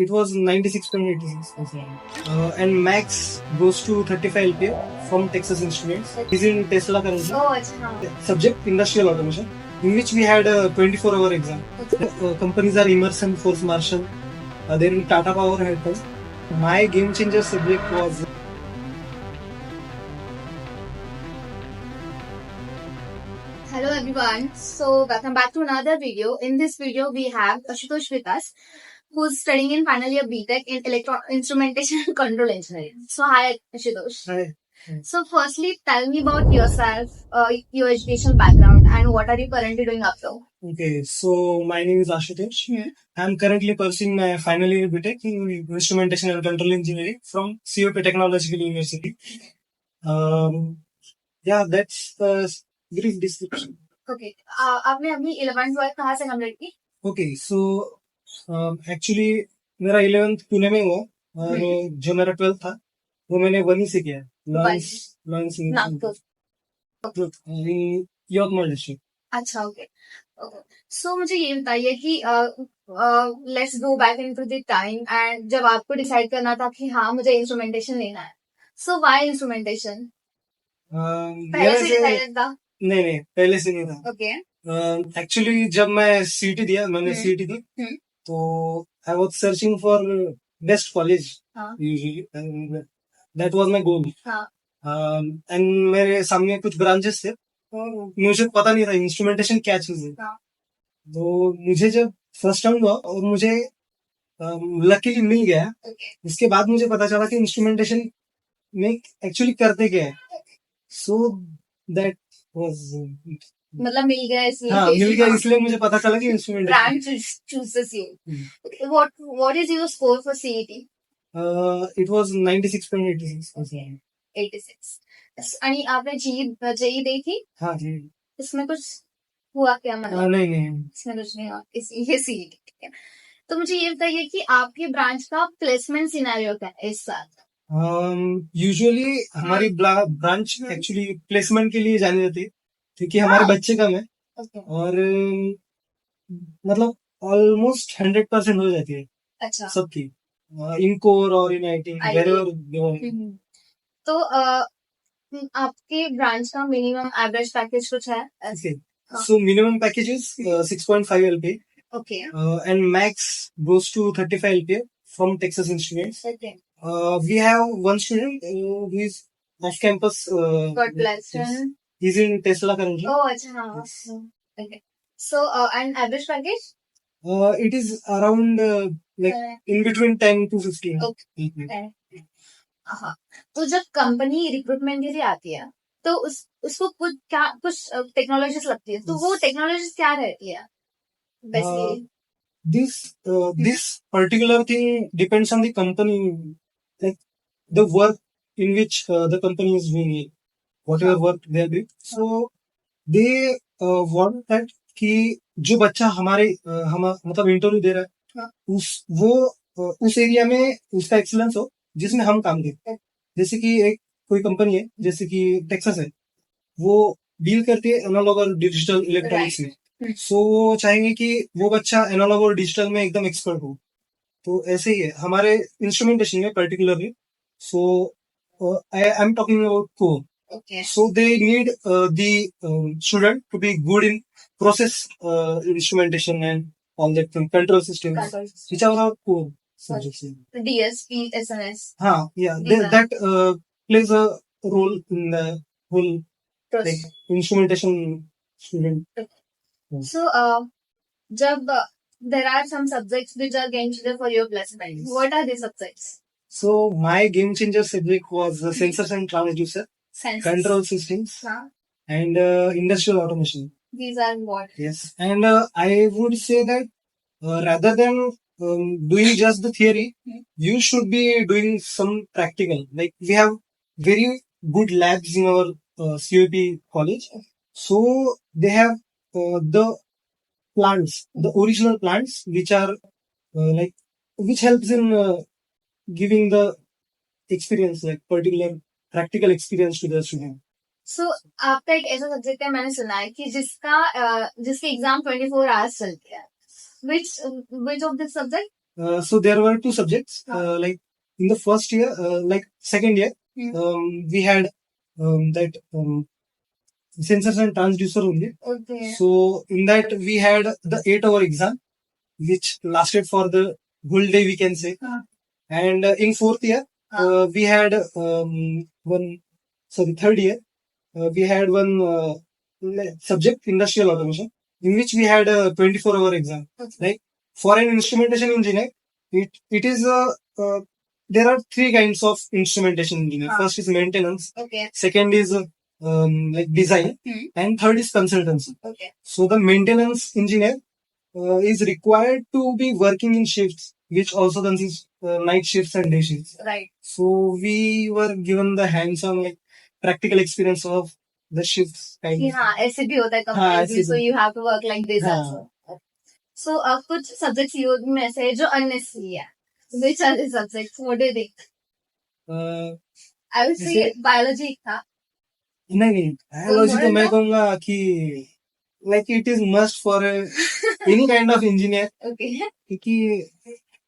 It was 96.86%. And max goes to 35 LPA from Texas Instruments. He's in Tesla currently. Oh, अच्छा. Subject industrial automation, in which we had a 24-hour exam. Companies are Emerson, Force Marshall, then Tata Power had us. My game changer subject was Hello everyone. So welcome back to another video. In this video, we have Ashutosh with us, who's studying in final year BTech in Instrumentation and Control Engineering. So hi Ashutosh. Hi. So firstly, tell me about yourself, your educational background, and what are you currently doing up to? Okay, so my name is Ashutosh. I'm currently pursuing my final year BTech in Instrumentation and Control Engineering from COP Technological University. Yeah, that's the brief description. Okay. आपने अभी 11th 12th कहाँ से complete की? Okay, so actually मेरा 11th Pune में हुआ और जो मेरा 12th था वो मैंने वहीं से किया लॉरेंस नागपुर. यवतमाळ डिस्ट्रिक्ट. अच्छा, ओके. सो मुझे ये बताइए कि let's go back into the time and जब आपको डिसाइड करना था कि हाँ मुझे इंस्ट्रूमेंटेशन लेना है, सो व्हाई इंस्ट्रूमेंटेशन? पहले से डिसाइडेड था? नहीं, पहले से नहीं था. ओके. एक्चुअली जब मैं सीटी दिया, मैंने सीटी दी तो I was searching for best college usually, that was my goal. And मेरे सामने कुछ ब्रांचेस थे, मुझे पता नहीं था इंस्ट्रूमेंटेशन क्या चीज है. तो मुझे जब फर्स्ट राउंड हुआ और मुझे लकीली मिल गया, इसके बाद मुझे पता चला कि इंस्ट्रूमेंटेशन में एक्चुअली करते क्या है. सो दैट वाज, मतलब मिल गया इसलिए. हाँ, मिल गया इसलिए मुझे पता चला कि instrument branch chooses you. What is your score for CET? It was 96.86%. 86. आणि आपने जेई दी थी? हाँ जी. इसमें कुछ हुआ क्या? मतलब नहीं, इसमें कुछ नहीं हुआ. ये सीईटी. ठीक है. तो मुझे ये बताइए कि आपकी ब्रांच का प्लेसमेंट सिनेरियो क्या है इस साल? यूजुअली हमारी ब्रांच एक्चुअली प्लेसमेंट के लिए जानी जाती है क्योंकि हमारे बच्चे कम है और मतलब ऑलमोस्ट 100% हो जाती है. अच्छा. सबकी इन कोर और इन आईटी वेरेवर. तो आपके ब्रांच का मिनिमम एवरेज पैकेज कुछ है? So minimum package is 6.5 LPA. Okay. And max goes to 35 LPA from Texas Instruments. Okay. We have one student who is off campus. God bless him. He's in Tesla currently. Oh, अच्छा. Yes. Okay. So and average package? It is around like in between 10 to 15. Okay. हाँ. तो जब company recruitment के लिए आती है तो उसको कुछ टेक्नोलॉजीज लगती है, तो वो टेक्नोलॉजीज क्या रहती है basically? This particular thing depends on the company, like the work in which the company is doing it, whatever work they are doing. So they want that कि जो बच्चा हमारे मतलब इंटरव्यू दे रहा है उस एरिया में उसका एक्सीलेंस हो जिसमें हम काम करते हैं. जैसे कि एक कोई कंपनी है जैसे कि टेक्सास है, वो डील करती है एनालॉग और डिजिटल इलेक्ट्रॉनिक्स में. सो वो चाहेंगे कि वो बच्चा एनालॉग और डिजिटल में एकदम एक्सपर्ट हो. तो ऐसे ही है हमारे इंस्ट्रूमेंटेशन में particularly. So I am talking about core. So they need the student to be good in process instrumentation and all that control systems, which are our core subjects. DSP, SNS. Yeah, that plays a role in the whole like instrumentation student. So जब there are some subjects which are game changer for your placement. What are these subjects? So my game changer subject was sensors and transducer, control systems, and industrial automation. These are what? Yes, and I would say that rather than doing just the theory, you should be doing some practical. Like we have very good labs in our COP college, so they have the plants, the original plants, which are like which helps in giving the experience, like particular practical experience to the student. So आपका एक ऐसा subject है, मैंने सुना है कि जिसके exam 24 hours चलते हैं. Which of this subject? So there were two subjects. Like in the first year, like second year, we had that sensors and transducer only. Okay. So in that we had the 8 hour exam, which lasted for the whole day, we can say. And in fourth year, we had third year, we had one subject, industrial automation, in which we had a 24-hour exam. Like for an instrumentation engineer, it is there are three kinds of instrumentation engineer. First is maintenance. Okay. Second is like design, and third is consultancy. Okay. So the maintenance engineer is required to be working in shifts, which also consists night shifts and day shifts. Right. So we were given the hands-on like practical experience of the shifts kind कि of. हाँ ऐसे भी होता है हाँ, company ऐसे so भी। you have to work like this हाँ। also. So कुछ सब्जेक्ट्स में से जो unnecessary है, which are the subjects? What do you think? A, I would say जैसे biology था. नहीं बायोलॉजी तो मैं कहूँगा कि like it is must for any kind of engineer, Okay. क्योंकि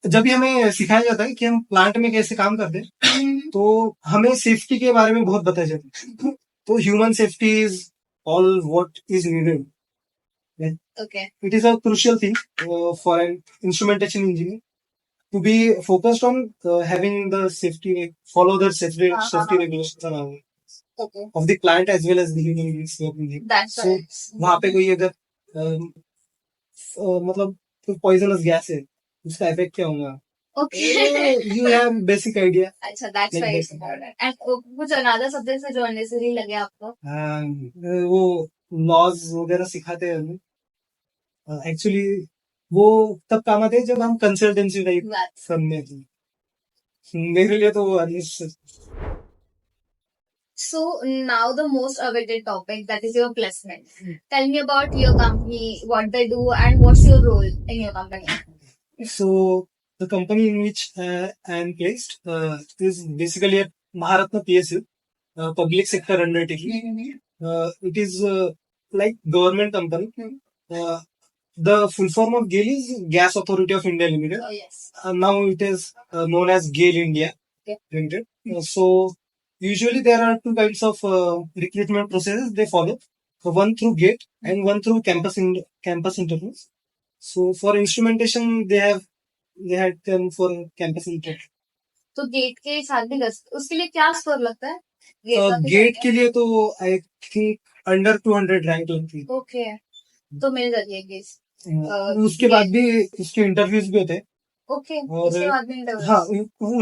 जब भी हमें सिखाया जाता है कि हम प्लांट में कैसे काम करते हैं, तो हमें सेफ्टी के बारे में बहुत बताया जाता है. तो human safety is all what is needed. Okay. It is a crucial thing for an instrumentation engineer to be focused on having the safety, follow the safety regulations and all Okay. of the plant as well as the human beings working there. That's So right. वहाँ पे कोई अगर मतलब poisonous gas है, उसका effect क्या होगा? Okay. You have basic idea. अच्छा, that's Like why it's basic. important. And कुछ another subjects है जो unnecessary लगे आपको? वो लॉज वगैरह सिखाते हैं हमें. एक्चुअली वो तब काम आते हैं जब हम कंसल्टेंसी टाइप That's करने थे. मेरे लिए तो वो unnecessary. So now the most awaited topic, that is your placement. Tell me about your company, what they do, and what's your role in your company. So the company in which I am placed is basically a Maharatna PSU, public sector undertaking. It is like government company. The full form of GAIL is Gas Authority of India Limited. Oh yes. Now it is known as GAIL India Okay. Limited. So usually there are two kinds of recruitment processes they follow. One through GATE and one through campus interviews. So for instrumentation, they had them for campus interview. तो gate के साथ भी उसके लिए क्या score लगता है? Gate का भी गेट करते के लिए तो आई थिंक अंडर 200 रैंक लगती है. हैं? ओके, तो मिल जाती है गेट. उसके बाद भी उसके इंटरव्यूज भी होते हैं. ओके, और उसके बाद भी इंटरव्यू. हाँ,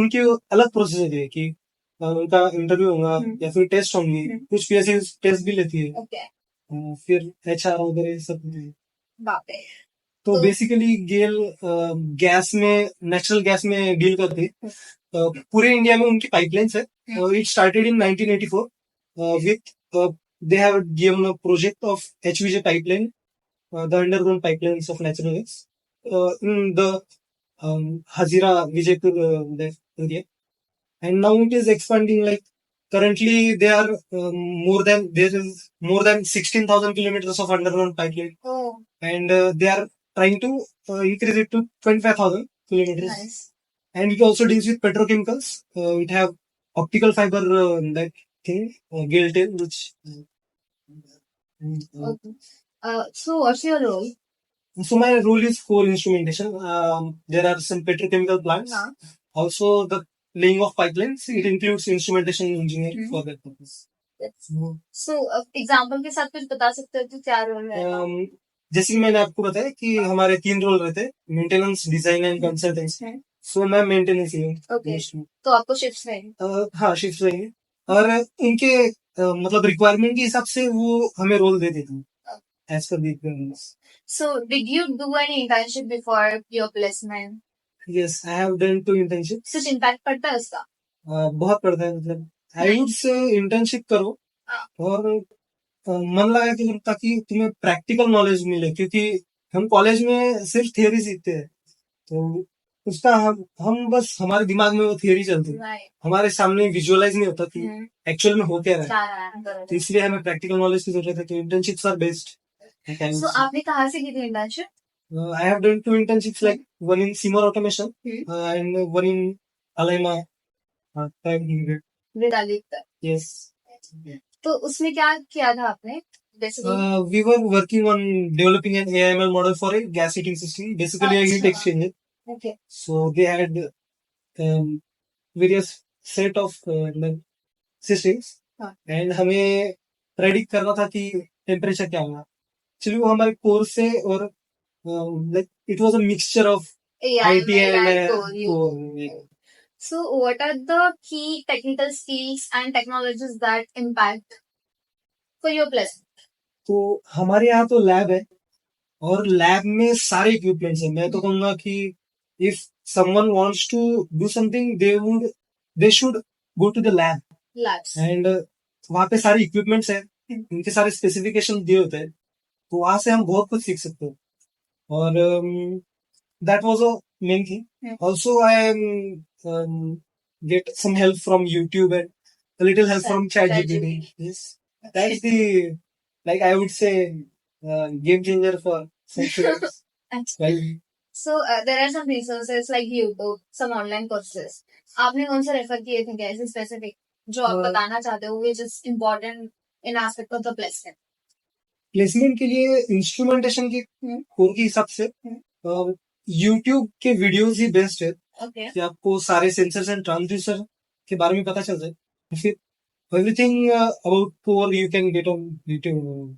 उनकी अलग प्रोसेस होती है कि उनका इंटरव्यू होगा या फिर टेस्ट होंगे. कुछ पीएससी टेस्ट भी लेती है. ओके. फिर एचआर वगैरह सब होती है. बाप रे. तो तो- बेसिकली गेल गैस में, नेचुरल गैस में डील करती है. पूरे इंडिया में उनकी पाइपलाइंस है. It started in 1984 with they have given a project of HVJ pipeline, the underground pipelines of natural gas in the Hazira Vijaypur that area, and now it is expanding. Like currently there is more than 16,000 kilometers of underground pipeline, Oh, and they are trying to increase it to 25,000 kilometers. nice. And it also deals with petrochemicals. It have optical fiber that thing, Gailtail, which. Okay. So what's your role? So my role is core instrumentation. There are some petrochemical plants. हाँ. Also the laying of pipelines. It includes instrumentation engineering for that purpose. So example के साथ कुछ बता सकते हो कि क्या role है? जैसे कि मैंने आपको बताया कि हमारे 3 रोल रहते हैं, मेंटेनेंस, डिजाइन एंड कंसल्टेंसी. सो मैं मेंटेनेंस ही हूँ. ओके, तो आपको शिफ्ट रहेंगे? हाँ, शिफ्ट रहेंगे और उनके मतलब रिक्वायरमेंट के हिसाब से वो हमें रोल दे देते हैं एज पर the requirements. So did you do any internship before your placement? Yes, I have done 2 internship. कुछ इम्पैक्ट पड़ता है उसका? बहुत पड़ता है. मतलब आई वुड से इंटर्नशिप करो और मन लगा कि ताकि तुम्हें प्रैक्टिकल नॉलेज मिले, क्योंकि हम कॉलेज में सिर्फ थियोरी सीखते हैं. तो उसका हम बस हमारे दिमाग में वो थियोरी चलती है, Right. हमारे सामने विजुअलाइज नहीं होता कि एक्चुअल में हो क्या रहा है. क्या है? तो इसलिए हमें प्रैक्टिकल नॉलेज की जरूरत है. तो इंटर्नशिप्स आर बेस्ट. So आपने कहाँ से की थी internship? I have done 2 internships, like one in Seymour Automation and one in Alima. Time period. With Aditya. Yes. तो उसमें क्या किया था आपने basically? We were working on developing an AIML model for a gas heating system, basically a heat अच्छा. exchanger. Okay. So they had various set of like systems हाँ. and हमें predict करना था कि टेम्परेचर क्या होगा. एक्चुअली वो हमारे कोर्स से और like it was a mixture of IT and core. So what are the key technical skills and technologies that impact for your placement? तो हमारे यहाँ तो लैब है और लैब में सारे इक्विपमेंट्स है. मैं तो कहूंगा कि if someone wants to do something they should go to the lab Labs. And वहाँ पे सारे इक्विपमेंट्स है, उनके सारे स्पेसिफिकेशन दिए होते हैं, तो वहां से हम बहुत कुछ सीख सकते हैं. और that was a main thing. Also I get some help from YouTube and a little help from ChatGPT. Yes, that's the, like I would say, game changer for some students. Well, So there are some resources like YouTube, some online courses. आपने कौन से refer किए थे क्या ऐसे specific जो आप बताना चाहते हो which is important in aspect of the placement? Placement के लिए इंस्ट्रूमेंटेशन के कोर के हिसाब से यूट्यूब के वीडियोस ही बेस्ट है. Okay. कि आपको सारे सेंसर्स एंड ट्रांसड्यूसर के बारे में पता चल जाए. फिर everything about core you can get on YouTube.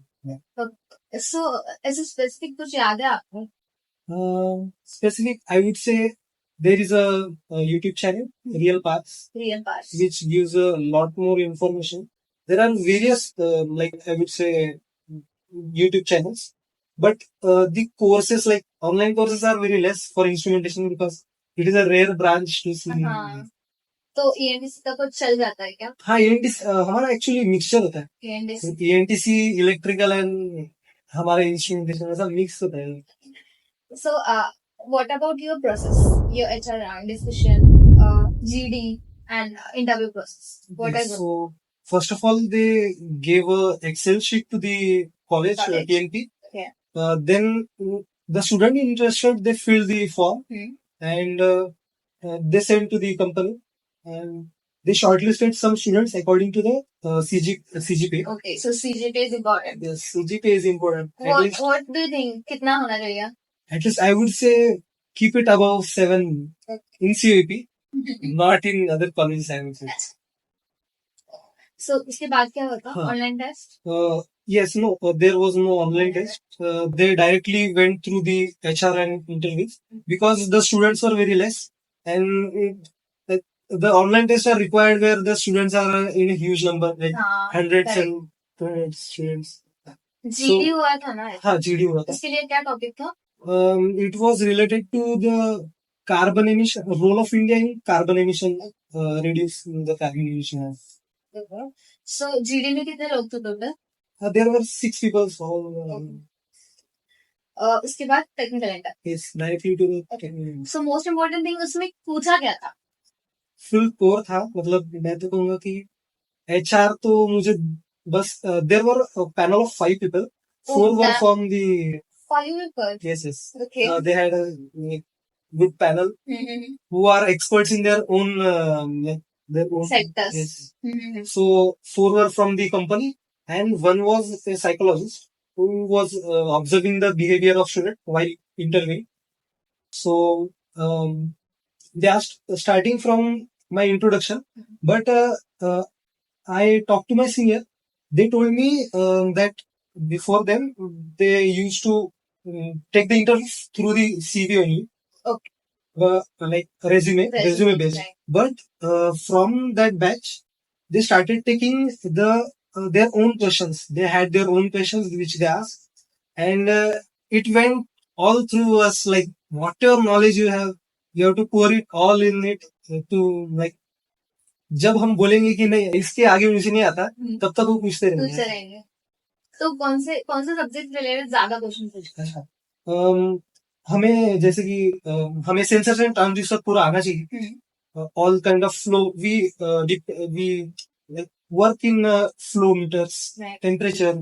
So ऐसे स्पेसिफिक कुछ याद है आपको? Specific, I would say there is a YouTube channel, Real Paths, Real parts. which gives a lot more information. There are various, like I would say, YouTube channels, but the courses, like online courses, are very less for instrumentation because it is a rare branch to see. हाँ. तो ENTC का कुछ चल जाता है क्या? हाँ, ENTC हमारा एक्चुअली मिक्सचर होता है. ENTC. ENTC इलेक्ट्रिकल एंड हमारे इंस्ट्रूमेंटेशन ऐसा मिक्स होता है. So what about your process, your HR round discussion, GD and interview process? What are So first of all, they gave a Excel sheet to the college, College. TNP. Yeah. Then the student interested, they filled the form and they sent to the company and they shortlisted some students according to the CGPA. Okay, so CGPA is important. Yes, CGPA is important. What do you think? कितना होना चाहिए? At least I would say keep it above 7 in CUP, not in other colleges, I would say. So इसके बाद क्या होता? हाँ. Online test? Yes, no, there was no online test. They directly went through the HR and interviews because the students were very less, and the online tests are required where the students are in a huge number, like हाँ, hundreds correct. and hundreds students. GD हुआ था ना? हाँ, GD हुआ था. इसके लिए क्या टॉपिक था? It was related to the carbon emission, role of India in carbon emission, reducing the carbon emission. So GD में कितने लोग थे total? There were 6 people. So, उसके बाद technical inter. yes, directly to the technical. So most important thing उसमें पूछा क्या था? फुल कोर था. मतलब मैं तो कहूंगा कि HR तो मुझे बस there were panel of 5 people. 4 were from the 5 people. yes. Okay. They had a good panel who are experts in their own Sectors. Yes. So 4 were from the company and one was a psychologist who was observing the behavior of student while interviewing. So they asked starting from my introduction, but I talked to my senior. They told me that before them they used to take the interview through the CV only. Okay. Like resume based. Right. But from that batch, they started taking their own questions. They had their own questions which they asked, and it went all through us, like whatever knowledge you have to pour it all in it to, like जब हम बोलेंगे कि नहीं इसके आगे मुझे नहीं आता तब तक वो पूछते रहेंगे. तो कौन से सब्जेक्ट रिलेटेड ज्यादा क्वेश्चन पूछते हैं? हमें जैसे कि हमें सेंसर्स एंड ट्रांसड्यूसर पूरा आना चाहिए. All kind of flow we work in flow meters, temperature,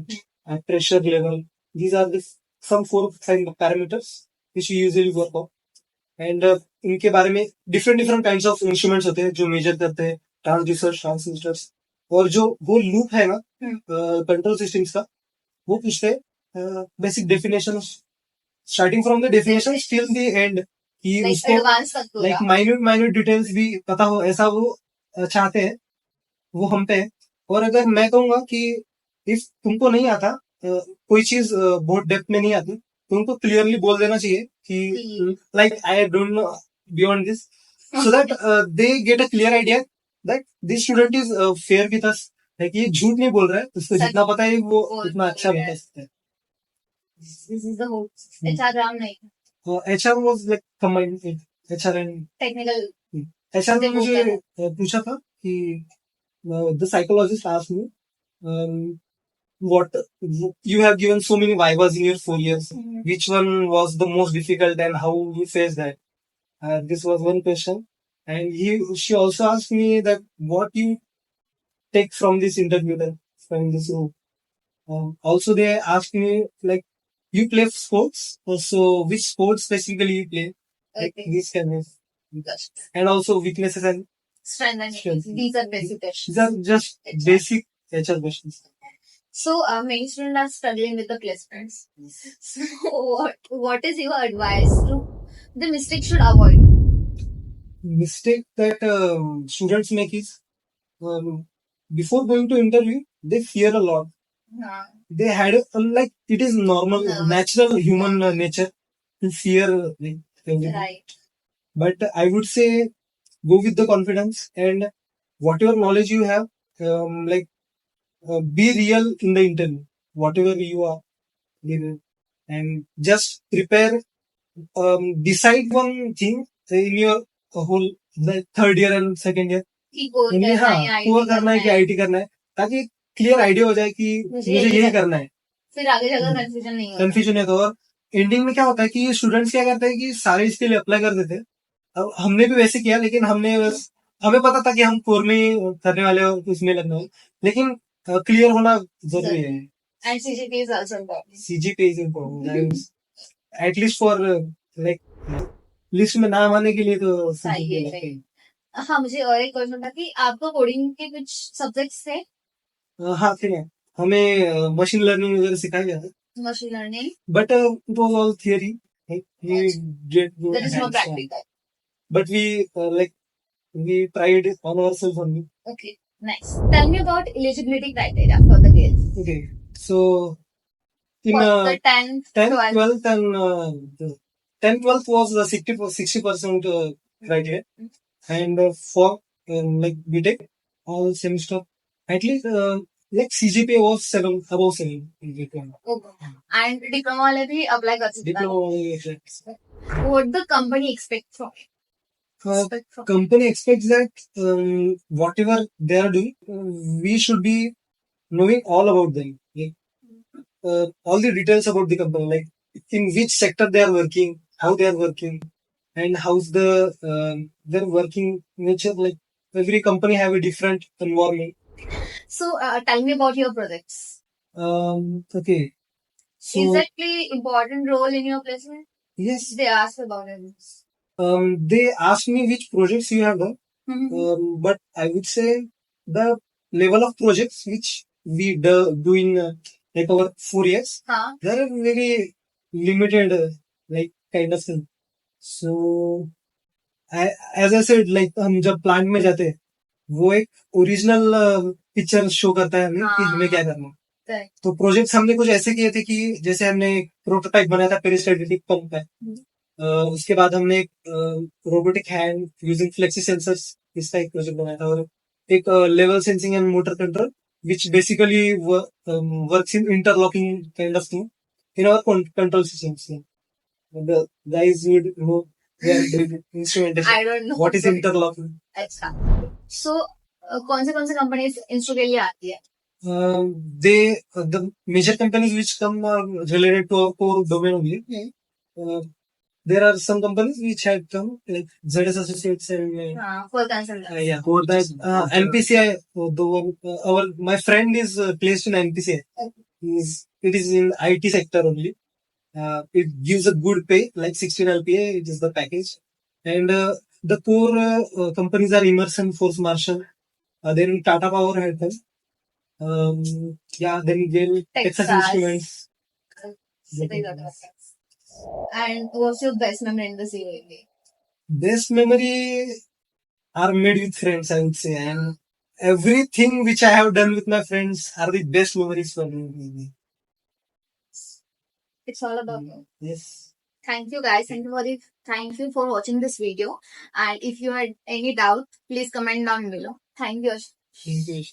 pressure level. These are the some 4 5 parameters which we usually work on. And इनके बारे में different kinds of instruments होते हैं जो measure करते हैं ट्रांसड्यूसर्स ट्रांसमिटर्स, और जो वो लूप है ना कंट्रोल सिस्टम्स का, वो पूछते हैं basic definition starting from the definition till the end, कि लाइक उसको एडवांस तक पूरा। लाइक माइन्यूट डिटेल्स भी पता हो, ऐसा वो चाहते हैं, वो हम पे है। और अगर मैं कहूंगा कि इफ तुमको नहीं आता कोई चीज बहुत डेप्थ में नहीं आती, तुमको क्लियरली बोल देना चाहिए कि like I don't know beyond this, so that they get a clear idea that this student is fair with us, like ये झूठ नहीं बोल रहा है, उसको सच जितना पता है वो बोल उतना अच्छा रहा है। बता सकता है. This is the whole HR राम नहीं HR was like combined HR and technical HR ने they both मुझे are. पूछा था कि the psychologist asked me um, what you have given so many vivas in your 4 years, which one was the most difficult and how you faced that. This was one question, and she also asked me that what you take from this interview, then from this room. Also, they asked me like, you play sports, so which sports specifically you play? Like Okay. these kind of, and also weaknesses and strength and strength. these are basic questions. These are just basic HR questions. So many students are struggling with the placements. So what is your advice to the mistake should avoid? Mistake that students make is before going to interview, they fear a lot. They had like it is normal, natural human nature to fear everything. Right. But I would say go with the confidence, and whatever knowledge you have, like be real in the interview, whatever you are, and just prepare. Decide one thing in your whole like third year and second year. कि core इनमें करना हाँ है core करना है कि IT करना है, ताकि क्लियर आइडिया हो जाए कि मुझे यही करना है, फिर आगे जाकर कंफ्यूजन नहीं होगा. कंफ्यूजन है तो. और एंडिंग में क्या होता है कि स्टूडेंट्स क्या करते हैं कि सारे इसके लिए अप्लाई कर देते हैं. अब हमने भी वैसे किया, लेकिन हमें पता था कि हम कोर में ही करने वाले हो, उसमें लगना है, लेकिन क्लियर होना जरूरी है. And CGPA is also important. CGPA is important. At least for like list में नाम आने के लिए तो चाहिए, CGPA लगता है. हाँ, मुझे और एक क्वेश्चन था कि आपको कोडिंग के कुछ सब्जेक्ट्स थे? हाँ थे, हमें मशीन लर्निंग वगैरह सिखाया गया था, machine learning, but it was all theory. Like, we did do there is no hands-on. practical. But we tried on ourselves only. Okay, nice. Tell me about eligibility criteria for the girls. Okay, so in For the 10th, 10th, 12th. 12th and 10th, 12th was the 60% criteria, and for like BTech all semester at least like CGPA was 7, above 7. Okay. And diploma वाले भी apply कर सकता है. Diploma. What the company expect from it? Company expects that whatever they are doing, we should be knowing all about them, like, all the details about the company, like in which sector they are working, how they are working, and how's the their working nature. Like every company have a different environment. So tell me about your projects. Okay, so Is that play important role in your placement? yes, They ask about it. they asked me which projects you have done. But I would say the level of projects which we do in like over 4 years, हाँ. they are very limited, like kind of thing. So as I said, like हम जब plant में जाते हैं, वो एक original picture show करता है हमें कि हमें क्या करना है. Correct. तो प्रोजेक्ट्स हमने कुछ ऐसे किए थे कि जैसे हमने प्रोटोटाइप बनाया था पेरिस्टाल्टिक पंप का. उसके बाद हमने एक robotic hand using flexi sensors, इसका एक प्रोजेक्ट बनाया था, और एक level sensing and motor control which basically works in interlocking kind of thing in our control systems. The guys would know they are doing instrumentation. I don't know. What is interlocking? अच्छा. So कौन से companies इंस्ट्रू के लिए आती है? The major companies which come related to our core domain only. There are some companies which had come like ZS Associates and For consultants. yeah, for that NPCI. The one, my friend is placed in NPCI. It is in IT sector only. It gives a good pay, like 16 LPA. It is the package, and the core companies are Emerson, Force Marshall, then Tata Power had them. Yeah, then GAIL, Texas Instruments. And what's your best memory in the COE? Best memory are made with friends, I would say, and everything which I have done with my friends are the best memories for me. It's all about you. Yes. Thank you guys. Thank you for watching this video. And if you had any doubt, please comment down below. Thank you. Thank you.